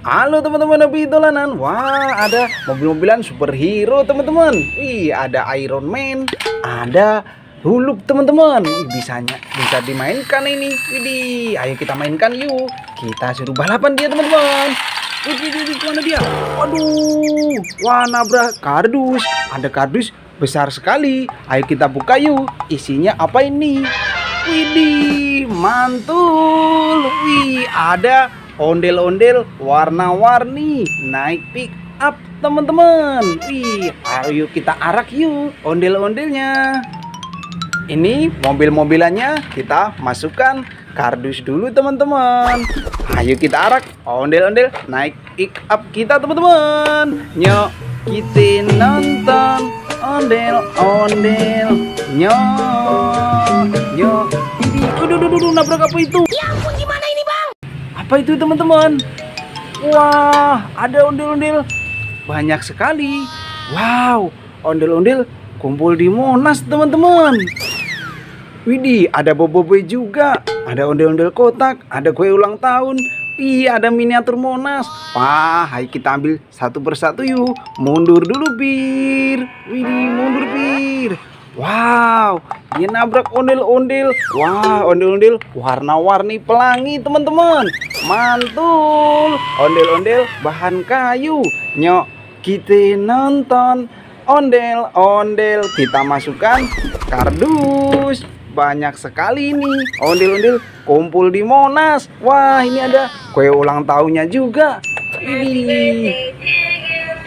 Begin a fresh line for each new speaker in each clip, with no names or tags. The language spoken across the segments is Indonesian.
Halo teman-teman Hobi Dolanan. Wah, ada mobil-mobilan superhero teman-teman. Wih, ada Iron Man, ada Hulk teman-teman. Bisa dimainkan ini. Widih, ayo kita mainkan yuk. Kita suruh balapan dia teman-teman. Widih, mana dia? Waduh, wah nabrak kardus. Ada kardus besar sekali. Ayo kita buka yuk. Isinya apa ini? Widih, mantul. Wih, ada ondel-ondel warna-warni naik pick up teman-teman. Wih, ayo kita arak yuk ondel-ondelnya. Ini mobil-mobilannya kita masukkan kardus dulu teman-teman. Ayo kita arak ondel-ondel naik pick up kita teman-teman. Nyok, kita nonton ondel-ondel. Nyok, nyok. Ini, aduh, nabrak apa itu?
Ya ampun, gimana ini bang?
Apa itu teman-teman? Wah, ada ondel-ondel banyak sekali. Wow, ondel-ondel kumpul di Monas teman-teman. Widih, ada boboiboy juga. Ada ondel-ondel kotak, ada kue ulang tahun. Iya, ada miniatur Monas. Wah, ayo kita ambil satu persatu yuk. Mundur dulu, Bir. Widih, mundur, Bir. Wow, dia nabrak ondel-ondel. Wah, ondel-ondel warna-warni pelangi teman-teman. Mantul. Ondel-ondel bahan kayu. Nyok, kita nonton ondel-ondel. Kita masukkan kardus. Banyak sekali nih ondel-ondel kumpul di Monas. Wah, ini ada kue ulang tahunnya juga.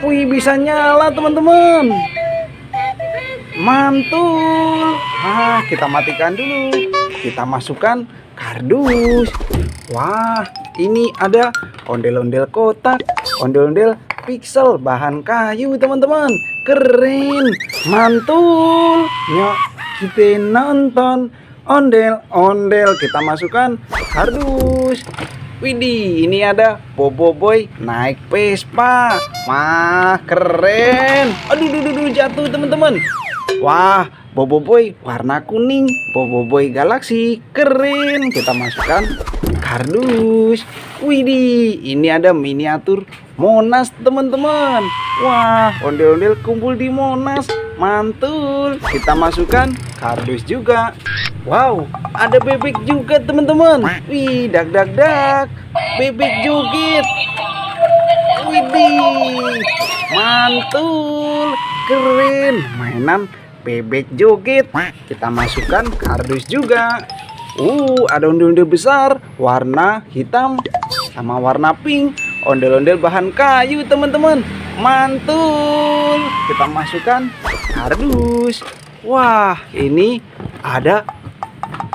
Wih, bisa nyala teman-teman. Mantul. Kita matikan dulu. Kita masukkan kardus. Wah, ini ada ondel-ondel kotak, ondel-ondel pixel bahan kayu teman-teman. Keren. Mantul. Nyok, kita nonton ondel-ondel. Kita masukkan kardus. Widih, ini ada boboiboy naik Vespa. Wah, keren. Aduh, jatuh teman-teman. Wah, boboiboy warna kuning, boboiboy galaksi, keren. Kita masukkan kardus. Widih, ini ada miniatur Monas teman-teman. Wah, ondel-ondel kumpul di Monas, mantul. Kita masukkan kardus juga. Wow, ada bebek juga teman-teman. Wih, dak, bebek joget. Widih, mantul, keren. Mainan bebek joget. Kita masukkan kardus juga. Ada ondel-ondel besar warna hitam sama warna pink. Ondel-ondel bahan kayu teman-teman. Mantul. Kita masukkan kardus. Wah, ini ada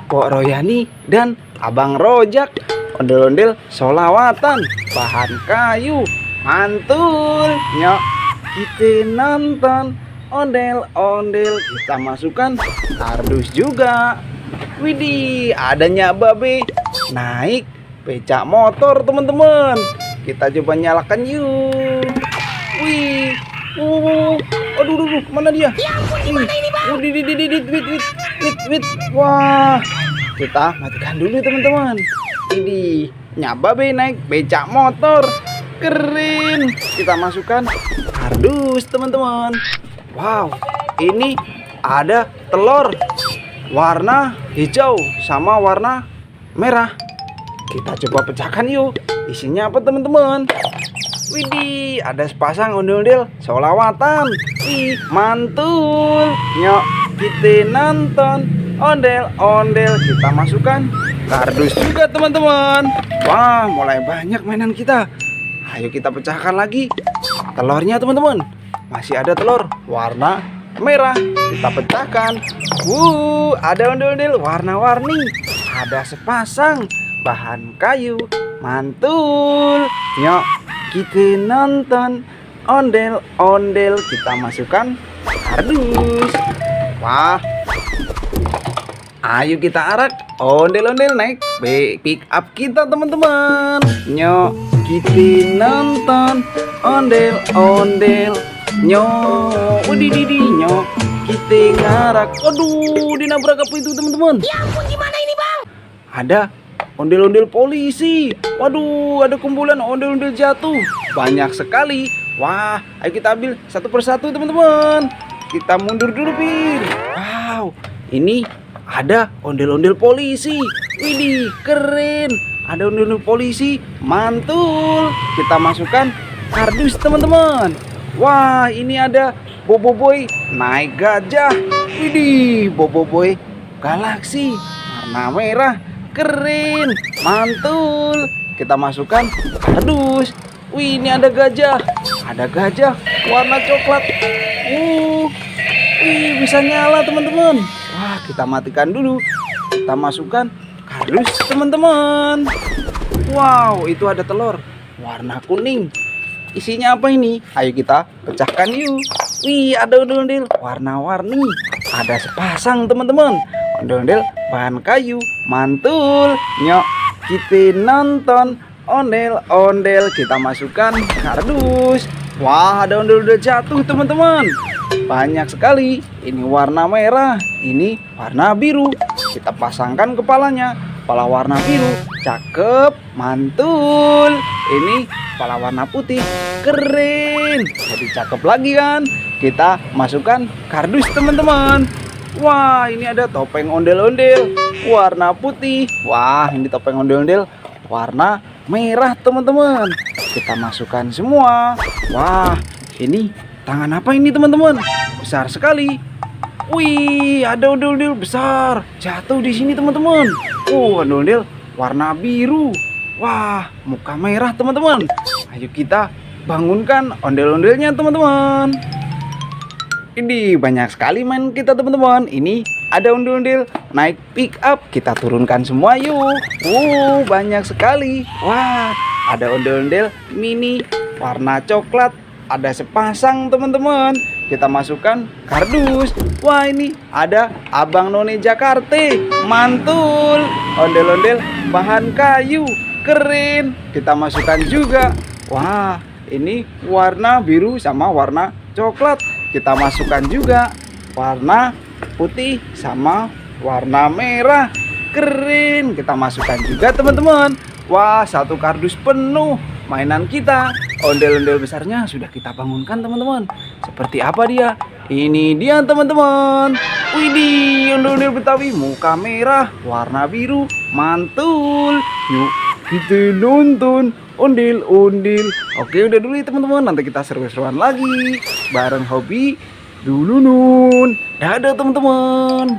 Pok Royani dan Abang Rojak. Ondel-ondel solawatan bahan kayu. Mantul. Nyok, kita nonton ondel-ondel. Kita masukkan kardus juga. Widih, adanya babe naik becak motor teman-teman. Kita coba nyalakan yuk. Wih, aduh, mana dia?
Ya ampun, gimana ini bang?
Wit. Wah, kita matikan dulu teman-teman. Ini nyababe naik becak motor. Keren. Kita masukkan kardus teman-teman. Wow, ini ada telur warna hijau sama warna merah. Kita coba pecahkan yuk. Isinya apa teman-teman? Widih, ada sepasang ondel-ondel solawatan. Wih, mantul. Nyok, kita nonton ondel-ondel. Kita masukkan kardus juga teman-teman. Wah, mulai banyak mainan kita. Ayo kita pecahkan lagi telurnya teman-teman. Masih ada telur warna merah. Kita pecahkan. Ada ondel-ondel warna-warni. Ada sepasang bahan kayu. Mantul. Nyok, kita nonton ondel-ondel. Kita masukkan kardus. Wah, ayo kita arak ondel-ondel naik pick up kita teman-teman. Nyok, kita nonton ondel-ondel. Nyok, nyok, kita ngarak. Aduh, dinabrak apa itu teman-teman?
Ya ampun, gimana ini bang?
Ada ondel-ondel polisi. Waduh, ada kumpulan ondel-ondel jatuh. Banyak sekali. Wah, ayo kita ambil satu persatu teman-teman. Kita mundur dulu, Bir. Wow, ini ada ondel-ondel polisi. Widih, keren. Ada ondel-ondel polisi, mantul. Kita masukkan kardus teman-teman. Wah, ini ada Boboiboy naik gajah. Widih, Boboiboy galaksi warna merah, keren, mantul. Kita masukkan kardus. Wih, ini ada gajah warna coklat. Wih, bisa nyala teman-teman. Wah, kita matikan dulu. Kita masukkan kardus teman-teman. Wow, itu ada telur warna kuning. Isinya apa ini? Ayo kita pecahkan yuk. Wih, ada ondel-ondel warna-warni. Ada sepasang teman-teman. Ondel-ondel bahan kayu, mantul. Nyok, kita nonton ondel-ondel. Kita masukkan kardus. Wah, ada ondel-ondel jatuh teman-teman. Banyak sekali. Ini warna merah, ini warna biru. Kita pasangkan kepalanya. Kepala warna biru, cakep, mantul. Ini kepala warna putih, keren. Jadi cakep lagi kan? Kita masukkan kardus teman-teman. Wah, ini ada topeng ondel-ondel warna putih. Wah, ini topeng ondel-ondel warna merah teman-teman. Kita masukkan semua. Wah, ini tangan apa ini teman-teman? Besar sekali. Wih, ada ondel-ondel besar jatuh di sini teman-teman. Ondel-ondel warna biru. Wah, muka merah teman-teman. Ayo kita bangunkan ondel-ondelnya teman-teman. Ini banyak sekali main kita teman-teman. Ini ada ondel-ondel naik pick up. Kita turunkan semua yuk. Banyak sekali. Wah, ada ondel-ondel mini warna coklat. Ada sepasang teman-teman. Kita masukkan kardus. Wah, ini ada Abang None Jakarta, mantul. Ondel-ondel bahan kayu, keren. Kita masukkan juga. Wah, ini warna biru sama warna coklat. Kita masukkan juga warna putih sama warna merah, keren. Kita masukkan juga teman-teman. Wah, satu kardus penuh mainan kita. Ondel-ondel besarnya sudah kita bangunkan teman-teman. Seperti apa dia? Ini dia teman-teman. Widih, ondel-ondel Betawi muka merah, warna biru, mantul. Yuk kita nonton ondel-ondel. Oke, udah dulu ya teman-teman. Nanti kita seru-seruan lagi bareng Hobi dulu nun. Dadah teman-teman.